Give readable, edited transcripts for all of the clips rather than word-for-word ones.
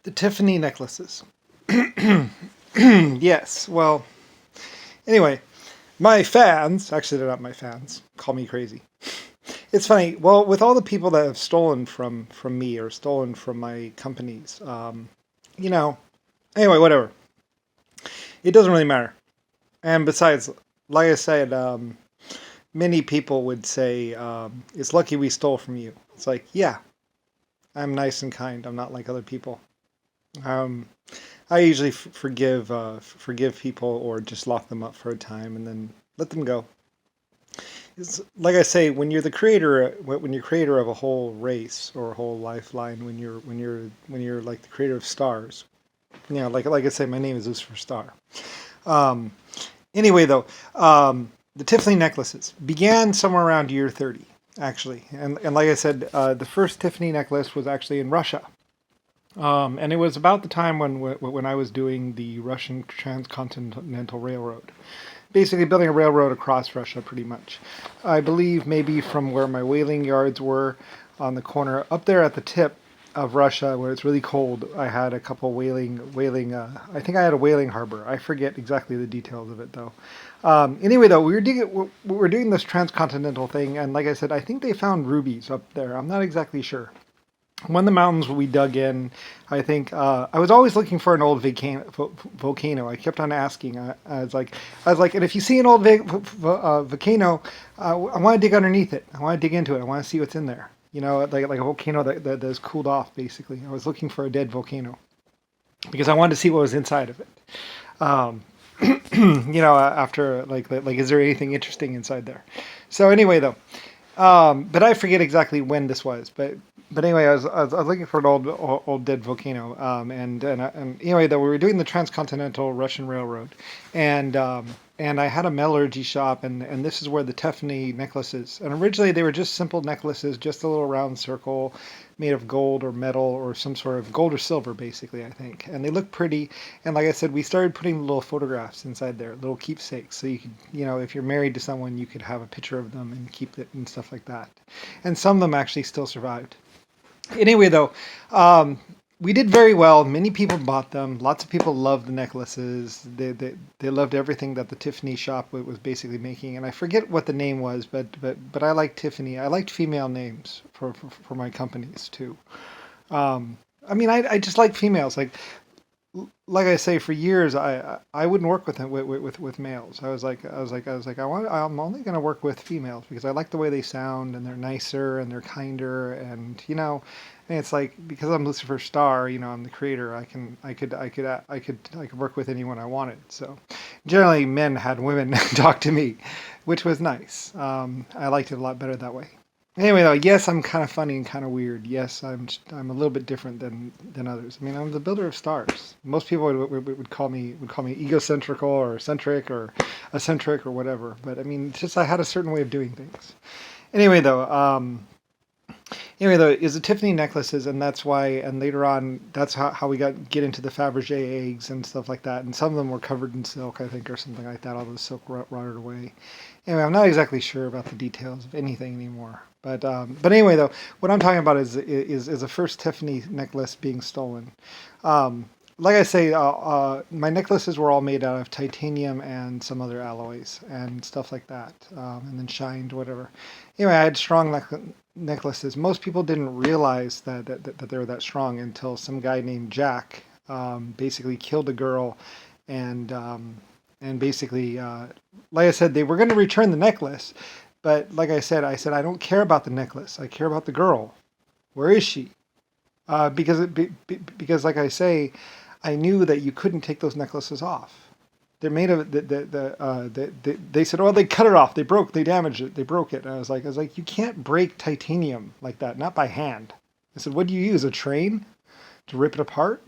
The Tiffany necklaces. Yes, well, anyway, my fans, actually they're not my fans, call me crazy. It's funny, well, with all the people that have stolen from me or stolen from my companies, you know, anyway, whatever. It doesn't really matter. And besides, like I said, many people would say, it's lucky we stole from you. It's like, yeah, I'm nice and kind. I'm not like other people. Um, I usually forgive people or just lock them up for a time and then let them go. It's, like I say, when you're creator of a whole race or a whole lifeline, when you're like the creator of stars, like I say, my name is Lusifer Star. Um, anyway, though, the Tiffany necklaces began somewhere around year 30, actually, and like I said, the first Tiffany necklace was actually in Russia. And it was about the time when I was doing the Russian Transcontinental Railroad, basically building a railroad across Russia, pretty much. I believe maybe from where my whaling yards were on the corner up there at the tip of Russia, where it's really cold. I had a couple whaling. I think I had a whaling harbor. I forget exactly the details of it though. Anyway, though, we were doing this transcontinental thing, and like I said, I think they found rubies up there. I'm not exactly sure. One of the mountains we dug in, I think I was always looking for an old volcano. I kept on asking. I was like, and if you see an old volcano, I want to dig underneath it. I want to dig into it. I want to see what's in there. Like a volcano that has cooled off. Basically, I was looking for a dead volcano because I wanted to see what was inside of it. Um, after is there anything interesting inside there? So anyway, though. But I forget exactly when this was. But anyway, I was looking for an old dead volcano. And anyway, though, we were doing the transcontinental Russian railroad, and I had a metallurgy shop, and this is where the Tiffany necklaces. And originally they were just simple necklaces, just a little round circle made of gold or metal or some sort of gold or silver, basically, I think. And they look pretty. And like I said, we started putting little photographs inside there, little keepsakes. So you could, if you're married to someone, you could have a picture of them and keep it and stuff like that. And some of them actually still survived. Anyway, though, we did very well. Many people bought them. Lots of people loved the necklaces. They loved everything that the Tiffany shop was basically making. And I forget what the name was, but I liked Tiffany. I liked female names for my companies too. I mean, I just like females. Like I say, for years I wouldn't work with males. I'm only going to work with females because I like the way they sound and they're nicer and they're kinder and it's like because I'm Lucifer Star, I'm the creator. I could work with anyone I wanted. So generally, men had women talk to me, which was nice. I liked it a lot better that way. Anyway, though, yes, I'm kind of funny and kind of weird. Yes, I'm a little bit different than others. I mean, I'm the builder of stars. Most people would call me egocentrical or eccentric or whatever. But I mean, it's just I had a certain way of doing things. Anyway, though, is the Tiffany necklaces, and that's why. And later on, that's how we get into the Faberge eggs and stuff like that. And some of them were covered in silk, I think, or something like that. All the silk rotted away. Anyway, I'm not exactly sure about the details of anything anymore. But anyway, though, what I'm talking about is the first Tiffany necklace being stolen. Like I say, my necklaces were all made out of titanium and some other alloys and stuff like that, and then shined, whatever. Anyway, I had strong necklaces. Most people didn't realize that they were that strong until some guy named Jack basically killed a girl and basically, like I said, they were going to return the necklace. But like I said, I don't care about the necklace. I care about the girl. Where is she? Because like I say, I knew that you couldn't take those necklaces off. They're made of they said, oh, they cut it off. They damaged it. They broke it. And I was like, you can't break titanium like that, not by hand. I said, what do you use? A train to rip it apart?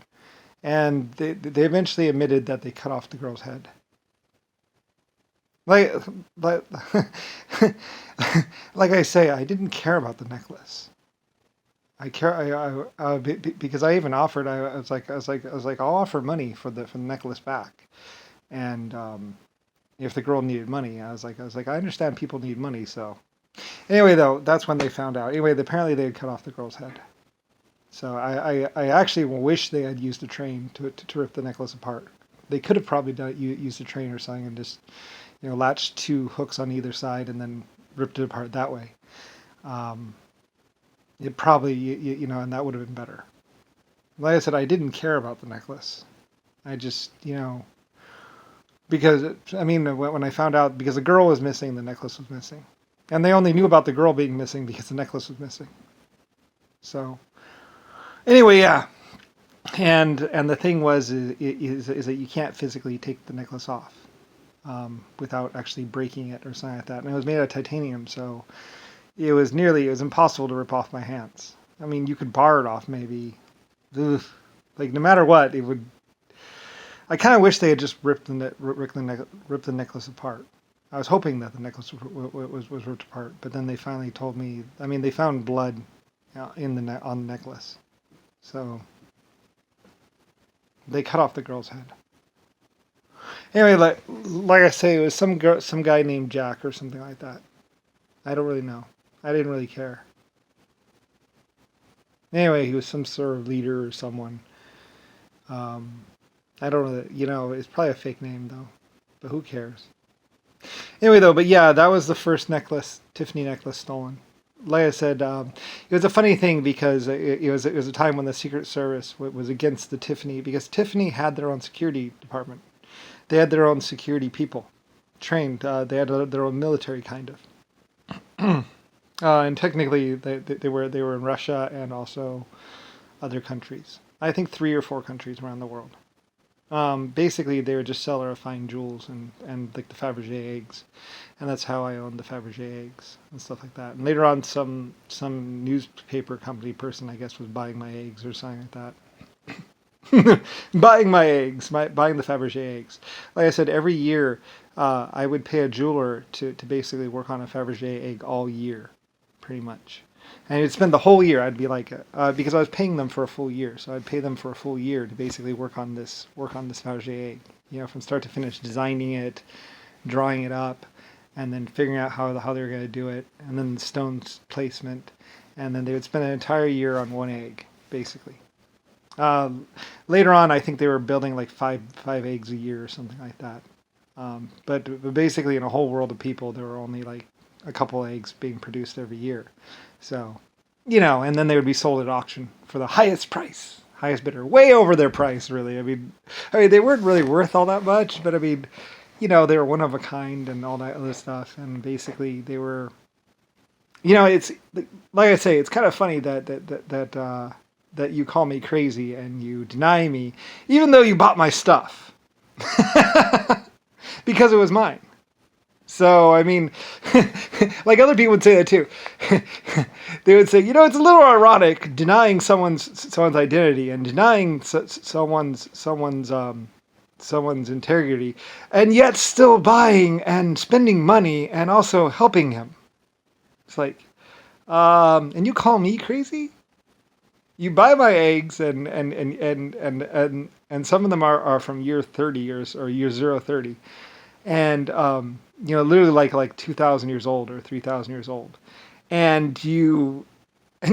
And they eventually admitted that they cut off the girl's head. Like, like, like I say, I didn't care about the necklace. Because I even offered. I was like, I'll offer money for the necklace back, and if the girl needed money, I was like, I understand people need money. So anyway, though, that's when they found out. Anyway, apparently they had cut off the girl's head. So I actually wish they had used a train to rip the necklace apart. They could have probably used a train or something and just latched two hooks on either side and then ripped it apart that way. Um, it probably and that would have been better. Like I said, I didn't care about the necklace. I just because I mean when I found out because the girl was missing, the necklace was missing, and they only knew about the girl being missing because the necklace was missing. So anyway, yeah. And the thing was is that you can't physically take the necklace off without actually breaking it or something like that. And it was made out of titanium, so it was impossible to rip off my hands. I mean, you could bar it off maybe. Ugh. Like no matter what, it would. I kind of wish they had just ripped the necklace apart. I was hoping that the necklace was ripped apart, but then they finally told me. I mean, they found blood on the necklace, so they cut off the girl's head. Anyway, like I say, it was some guy named Jack or something like that. I don't really know. I didn't really care. Anyway, he was some sort of leader or someone. I don't really, it's probably a fake name though, but who cares? Anyway, though, but yeah, that was the first Tiffany necklace stolen. Like I said, it was a funny thing because it was a time when the Secret Service was against the Tiffany because Tiffany had their own security department. They had their own security people trained. They had their own military kind of. And technically, they were in Russia and also other countries. I think 3 or 4 countries around the world. Basically, they were just seller of fine jewels and like the Faberge eggs, and that's how I owned the Faberge eggs and stuff like that. And later on, some newspaper company person, I guess, was buying my eggs or something like that. Buying my eggs, buying the Faberge eggs. Like I said, every year I would pay a jeweler to basically work on a Faberge egg all year, pretty much. And it'd spend the whole year. I'd be like, because I was paying them for a full year, so I'd pay them for a full year to basically work on this Faberge egg, from start to finish, designing it, drawing it up, and then figuring out how they were going to do it, and then the stones placement, and then they would spend an entire year on one egg, basically. Later on, I think they were building like five eggs a year or something like that. But basically, in a whole world of people, there were only like a couple eggs being produced every year. So, and then they would be sold at auction for the highest price, highest bidder, way over their price, really. I mean, they weren't really worth all that much, but I mean, they were one of a kind and all that other stuff. And basically, they were, it's like I say, it's kind of funny that you call me crazy and you deny me, even though you bought my stuff, because it was mine. So, I mean, like other people would say that too. They would say, it's a little ironic denying someone's identity and denying someone's integrity, and yet still buying and spending money and also helping him. It's like, and you call me crazy? You buy my eggs and some of them are from year 30 or year 030. And literally like 2,000 years old or 3,000 years old, and you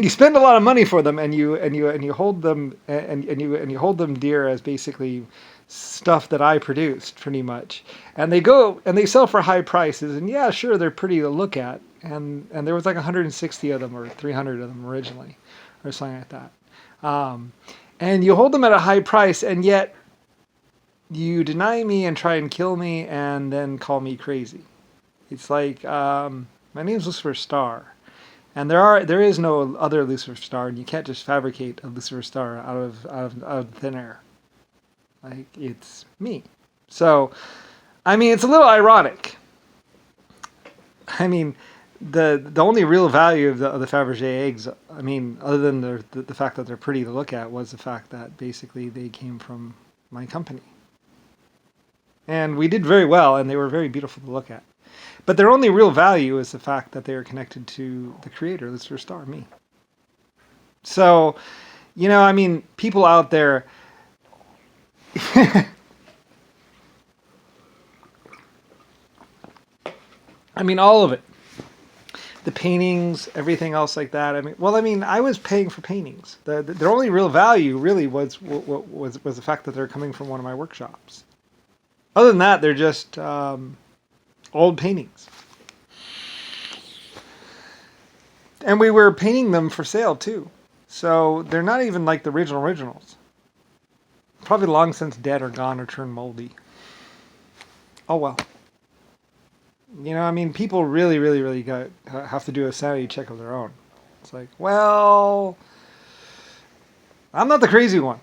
spend a lot of money for them, and you hold them and you hold them dear as basically stuff that I produced, pretty much. And they go and they sell for high prices, and yeah, sure, they're pretty to look at, and there was like 160 of them or 300 of them originally, or something like that. And you hold them at a high price, and yet you deny me and try and kill me and then call me crazy. It's like, my name's Lusifer Star. And there is no other Lusifer Star, and you can't just fabricate a Lusifer Star out of thin air. Like, it's me. So, I mean, it's a little ironic. I mean, the only real value of the Faberge eggs, I mean, other than the fact that they're pretty to look at, was the fact that basically they came from my company. And we did very well, and they were very beautiful to look at. But their only real value is the fact that they are connected to the creator, Lusifer Star, me. So, I mean, people out there... I mean, all of it. The paintings, everything else like that. I mean, I was paying for paintings. Their only real value really was the fact that they're coming from one of my workshops. Other than that, they're just old paintings. And we were painting them for sale too. So they're not even like the originals. Probably long since dead or gone or turned moldy. Oh well. You know, I mean, people really have to do a sanity check of their own. It's like, well, I'm not the crazy one.